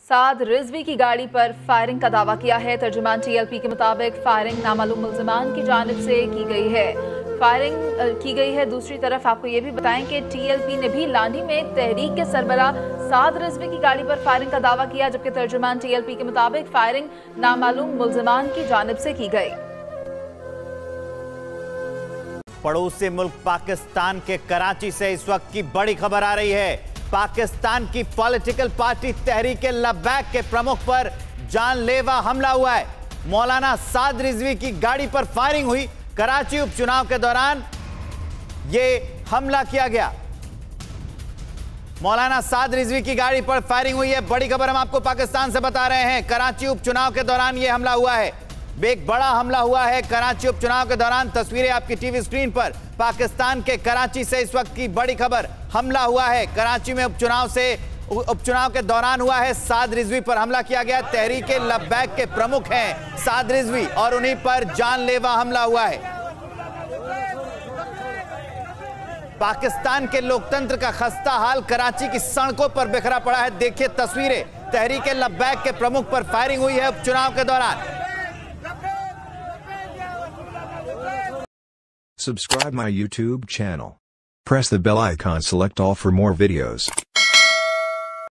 साद रिजवी की गाड़ी पर फायरिंग का दावा किया है। तर्जुमान टीएलपी के मुताबिक फायरिंग नामालूम मुल्ज़िमान की जानिब से की गई है। फायरिंग की गई है। दूसरी तरफ आपको ये भी बताएं कि टीएलपी ने भी लानी में तहरीक के सरबरा साद रिजवी की गाड़ी पर फायरिंग का दावा किया, जबकि तर्जुमान टीएलपी के मुताबिक फायरिंग नामालूम मुल्ज़िमान की जानिब से की गई। पड़ोसी मुल्क पाकिस्तान के कराची से इस वक्त की बड़ी खबर आ रही है। पाकिस्तान की पॉलिटिकल पार्टी तहरीके लब्बैक के प्रमुख पर जानलेवा हमला हुआ है। मौलाना साद रिजवी की गाड़ी पर फायरिंग हुई। कराची उपचुनाव के दौरान यह हमला किया गया। मौलाना साद रिजवी की गाड़ी पर फायरिंग हुई है। बड़ी खबर हम आपको पाकिस्तान से बता रहे हैं। कराची उपचुनाव के दौरान यह हमला हुआ है। एक बड़ा हमला हुआ है कराची उपचुनाव के दौरान। तस्वीरें आपकी टीवी स्क्रीन पर। पाकिस्तान के कराची से इस वक्त की बड़ी खबर, हमला हुआ है कराची में उपचुनाव के दौरान हुआ है। साद रिजवी पर हमला किया गया। तहरीके लब्बैक के प्रमुख हैं साद रिजवी और उन्हीं पर जानलेवा हमला हुआ है। पाकिस्तान के लोकतंत्र का खस्ता हाल कराची की सड़कों पर बिखरा पड़ा है। देखिए तस्वीरें, तहरीके लब्बैक के प्रमुख पर फायरिंग हुई है उपचुनाव के दौरान। Subscribe my YouTube channel. Press the bell icon, select all for more videos.